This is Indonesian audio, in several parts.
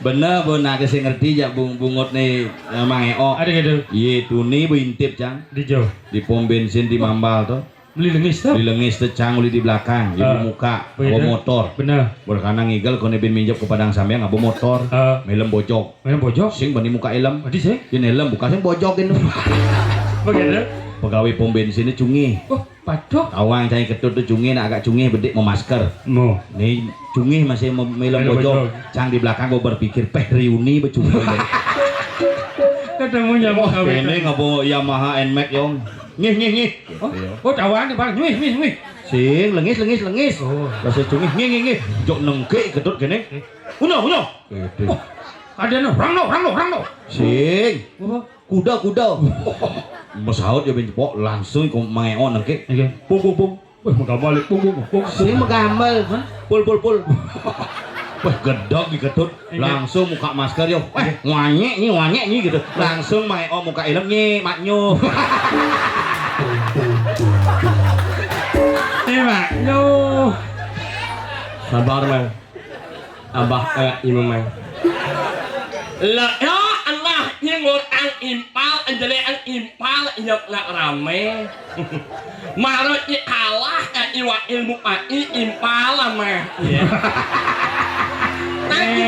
Bener bener ke sing ngerti ya bungut nih mangeo. Ada gitu. Iya tuni bintip cang. Di jauh. Di pom bensin di Mambal tuh. Beli lengis tuh. Di lengis tuh cang uli di belakang, jadi muka, bawa motor. Bener. Berkana ngigel kone ben minjok ke Padang Sambiang ngabo motor. Melem bojok. Melem bojok. Sing bani muka elem. Adi sih. Ini elem bukan sing bojokin. Begitu. Pegawai pom bensin ini cungih. Oh, padok. Awang cai ketut tuh cungih, agak cungih bedik mau masker. Mau. Nih cungih masih melem bojok. Cang di belakang gue berpikir peh reuni becungih. Ketemu nyamuk kawin. Ini ngabo Yamaha NMAX yong. Ngih. Oh, cawan nih bang, nyuih. Sing lengis. Oh. Rasa cungih ngih. Jok nengke ketut kene. Uno. Gitu. Oh, ada no, rang no. Sing. Apa? Kuda. Mesaut ya bencepok langsung ke mangeo nengke. Oke. Pung. Wah, menggambar pung. Sing menggambar. Pul. Wah, gedog diketut. Langsung muka masker yo. Wah, wanyek nih gitu. Langsung mangeo muka ilem nyi maknyo. Maknyo. Sabar mang. Abah kayak imam mang. Lah ya Allah nyengor ang impal anjale ang impal inyok nak rame. Marot ni Allah ka iwa ilmu pai impal mah. Tapi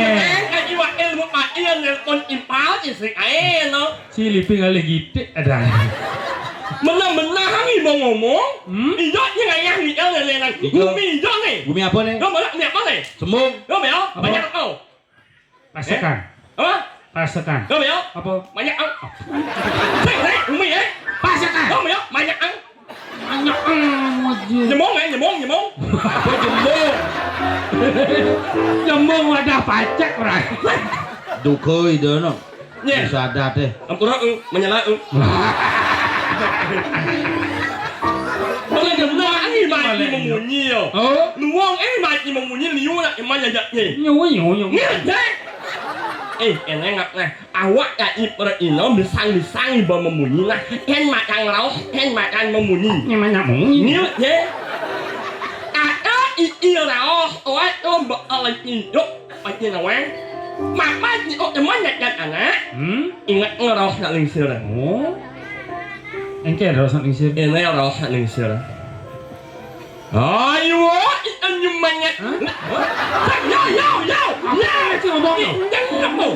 ka iwa ilmu pai yang kon impal isik ae no. Si Liping kali gitu ada. Menang-menang nih mau ngomong. Iya ngayang nih nang. Bumi iya nih. Bumi apa nih? Kamu ni apa nih? Sembung. Kamu ya banyak kau. Pasakan. Apa? Pasakan. Kamu ya? Apa? Banyak ang. Hei, umi ya. Pasakan. Kamu ya? Banyak ang. Banyak aja. Nyemong. Apa jembung? Jembung wadah pacak rai. Dukoi deh no. Nya. Bisa ada teh. Ampura menyala Boleh jemlah ini mati memunyi yo. Oh. Luang mati memunyi liu nak iman jajaknya. Nyu. Ngejek. Enak nah. Awak ya ipra ino bisang iba memunyi nah. Hen makan rau, hen makan memunyi. Mana munyi? Ini je. Ada rau, awak tu alai hidup macam awak. Mama ni teman jajan anak. Ingat ngerau nak lingsir. Oh. Engke ada rasa lingsir. Ini rau nak lingsir. Ayo, itu banyak. Yo. Itu ngomong yo. Jangan kamu.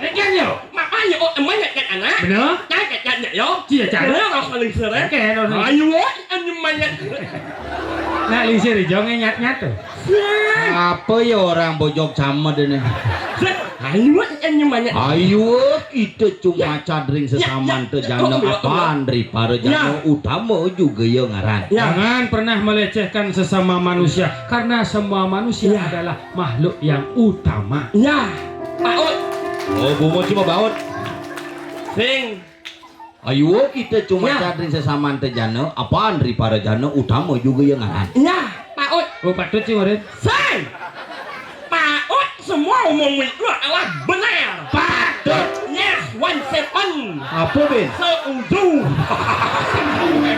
Engke yo. Mama yo teman jajan anak. Bener? Jajan yo. Cia cara. Ini rau nak lingsir. Engke ada. Ayo, itu banyak. Nak lingsir jangan nyat tuh. Apa ya orang bojok camet ini? Ayo, itu banyak. Ayo kita cuma cadring sesaman tejana apaan daripada jana utama juga ya ngaran. Jangan pernah melecehkan sesama manusia karena semua manusia adalah makhluk yang utama. Ya, Paut. Oh, bungo cuma baut. Sing. Ayo kita cuma cadring sesaman tejana apaan daripada jana utama juga ya ngaran. Ya, Paut. Oh, patut sih warin. Sing. Paut semua omong itu adalah benar. Patut. Yes, 17. Apa Ben? Setuju.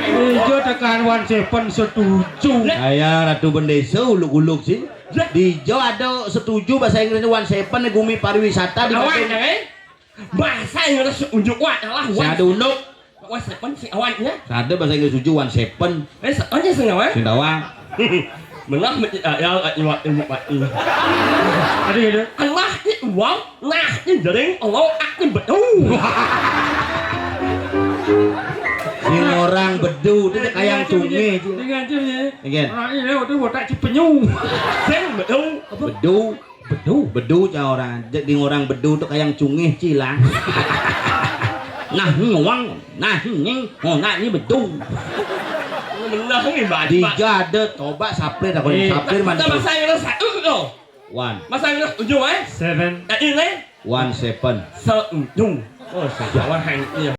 Ijo tekan 17 setuju. Ayah Ratu Bendesa uluk-uluk sih. Di Jawa ada setuju bahasa Inggrisnya 17 gumi pariwisata di Awan ya. Bahasa Inggris setuju adalah Ada unuk. 17 si awannya. Ada bahasa Inggris setuju 17. Soalnya sengawa. Sindawang. Menang ya ilmu mati. Ada gitu. Allah ni uang, nah ni jering Allah aku betul. Sing orang bedu itu kayak cunge. Dengan cunge. Ingin. Orang ini udah botak cipenyu. Sing betul. Bedu ya orang. Jadi orang bedu itu kayak cunge cilang. Nah nyuang, nah ini bedu. Menang ni badi. Tiga ada coba saplir aku saplir mana? Bahasa Inggris satu tu. One. Bahasa Inggris tujuh 7. Ini 17. setuju. Oh, sejawan hang